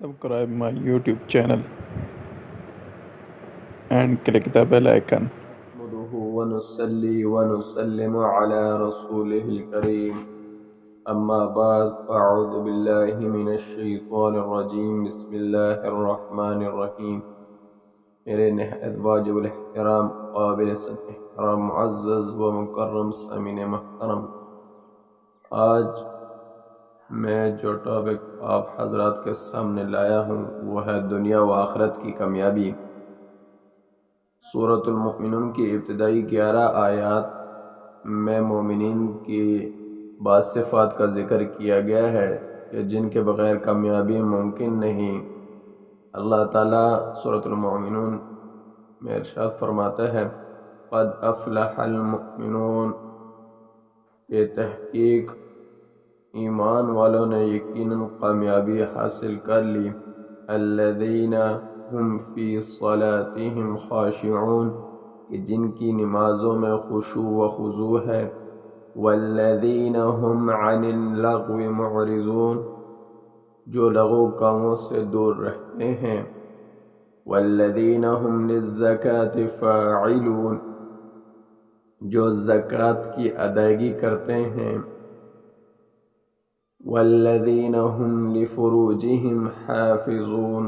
Subscribe my YouTube channel and click the bell icon. نحمده ونصلي ونسلم على رسوله الكريم أما بعد فأعوذ بالله من الشيطان الرجيم بسم الله الرحمن الرحيم میرے نہایت واجب الاحترام قابل احترام معزز و مکرم سامعین محترم، آج میں جو ٹاپک آپ حضرات کے سامنے لایا ہوں وہ ہے دنیا و آخرت کی کامیابی۔ سورۃ المؤمنون کی ابتدائی 11 آیات میں مومنین کی بعض صفات کا ذکر کیا گیا ہے کہ جن کے بغیر کامیابی ممکن نہیں۔ اللہ تعالیٰ سورۃ المؤمنون میں ارشاد فرماتا ہے قد افلح المؤمنون، کہ تحقیق ایمان والوں نے یقیناً کامیابی حاصل کر لی۔ الذین ہم فی صلاتہم خاشعون، کہ جن کی نمازوں میں خشوع و خضوع ہے۔ والذین ہم عن اللغو معرضون، جو لغو کاموں سے دور رہتے ہیں۔ والذین ہم للزکاة فاعلون، جو زکوٰۃ کی ادائیگی کرتے ہیں۔ والذین ہم لفروجہم حافظون،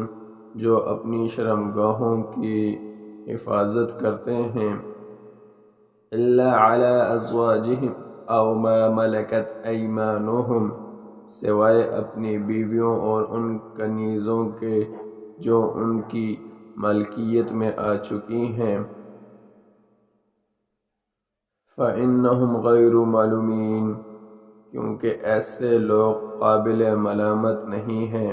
جو اپنی شرمگاہوں کی حفاظت کرتے ہیں۔ الا علی ازواجہم او ما ملکت ایمانہم، سوائے اپنی بیویوں اور ان کنیزوں کے جو ان کی ملکیت میں آ چکی ہیں۔ فإنہم غیر ملومین، کیونکہ ایسے لوگ قابل ملامت نہیں ہیں۔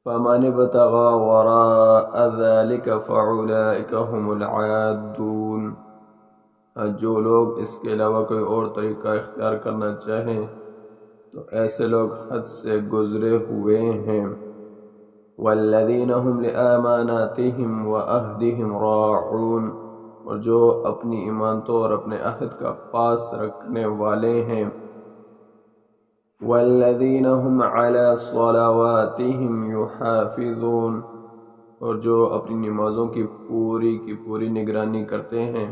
فمن ابتغى وراء ذلك فأولئك هم العادون، جو لوگ اس کے علاوہ کوئی اور طریقہ اختیار کرنا چاہیں تو ایسے لوگ حد سے گزرے ہوئے ہیں۔ والذین هم لأماناتهم وعہدهم راعون، اور جو اپنی امانتوں اور اپنے عہد کا پاس رکھنے والے ہیں۔ والذین هم علی صلواتہم یحافظون، اور جو اپنی نمازوں کی پوری نگرانی کرتے ہیں۔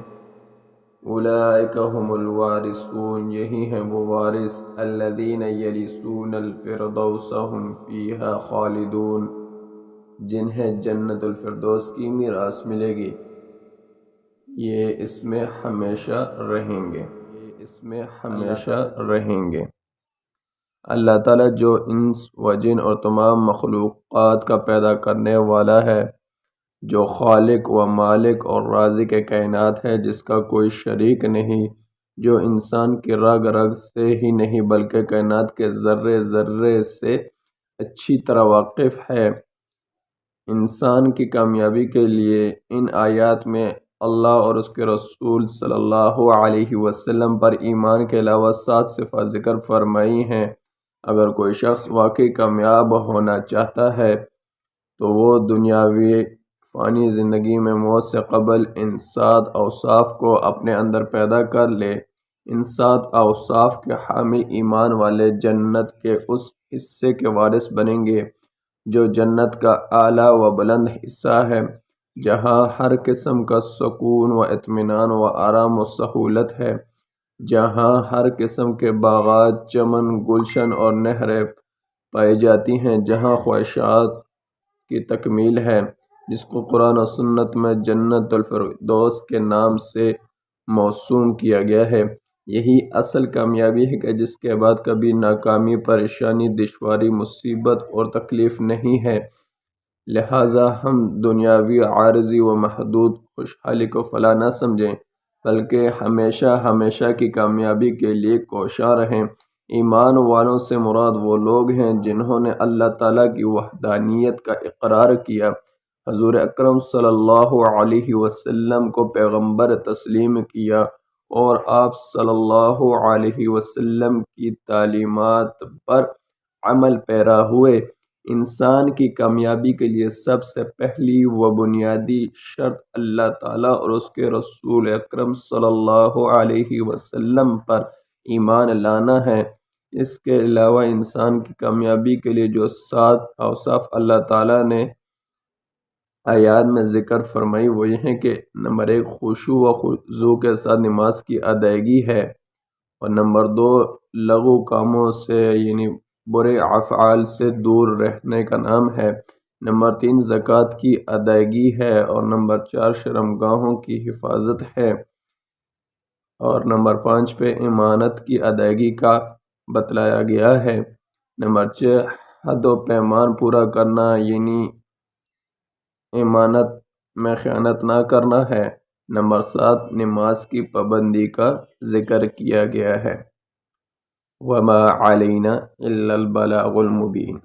اولئک هم الوارثون، یہی ہیں وہ وارث۔ الذین یرثون الفردوس هم فیہا خالدون، جنہیں جنت الفردوس کی میراث ملے گی، یہ اس میں ہمیشہ رہیں گے۔ اللہ تعالیٰ جو انس و جن اور تمام مخلوقات کا پیدا کرنے والا ہے، جو خالق و مالک اور رازق کائنات ہے، جس کا کوئی شریک نہیں، جو انسان کی رگ رگ سے ہی نہیں بلکہ کائنات کے ذرے ذرے سے اچھی طرح واقف ہے۔ انسان کی کامیابی کے لیے ان آیات میں اللہ اور اس کے رسول صلی اللہ علیہ وسلم پر ایمان کے علاوہ 7 صفات ذکر فرمائی ہیں۔ اگر کوئی شخص واقعی کامیاب ہونا چاہتا ہے تو وہ دنیاوی فانی زندگی میں موت سے قبل ان 7 اوصاف کو اپنے اندر پیدا کر لے۔ ان 7 اوصاف کے حامل ایمان والے جنت کے اس حصے کے وارث بنیں گے جو جنت کا اعلیٰ و بلند حصہ ہے، جہاں ہر قسم کا سکون و اطمینان و آرام و سہولت ہے، جہاں ہر قسم کے باغات، چمن، گلشن اور نہریں پائی جاتی ہیں، جہاں خواہشات کی تکمیل ہے، جس کو قرآن و سنت میں جنت الفردوس کے نام سے موسوم کیا گیا ہے۔ یہی اصل کامیابی ہے کہ جس کے بعد کبھی ناکامی، پریشانی، دشواری، مصیبت اور تکلیف نہیں ہے۔ لہٰذا ہم دنیاوی عارضی و محدود خوشحالی کو فلاح نہ سمجھیں، بلکہ ہمیشہ کی کامیابی کے لیے کوشاں رہیں۔ ایمان والوں سے مراد وہ لوگ ہیں جنہوں نے اللہ تعالیٰ کی وحدانیت کا اقرار کیا، حضور اکرم صلی اللہ علیہ وسلم کو پیغمبر تسلیم کیا اور آپ صلی اللہ علیہ وسلم کی تعلیمات پر عمل پیرا ہوئے۔ انسان کی کامیابی کے لیے سب سے پہلی و بنیادی شرط اللہ تعالیٰ اور اس کے رسول اکرم صلی اللہ علیہ وسلم پر ایمان لانا ہے۔ اس کے علاوہ انسان کی کامیابی کے لیے جو 7 اوصاف اللہ تعالیٰ نے آیات میں ذکر فرمائی وہ یہ ہے کہ نمبر 1 خشوع و خضوع کے ساتھ نماز کی ادائیگی ہے، اور نمبر 2 لغو کاموں سے یعنی برے افعال سے دور رہنے کا نام ہے، نمبر 3 زکوٰۃ کی ادائیگی ہے، اور نمبر 4 شرمگاہوں کی حفاظت ہے، اور نمبر 5 پہ امانت کی ادائیگی کا بتلایا گیا ہے، نمبر 6 حد و پیمان پورا کرنا یعنی امانت میں خیانت نہ کرنا ہے، نمبر 7 نماز کی پابندی کا ذکر کیا گیا ہے۔ وما علینا الا البلاغ المبین۔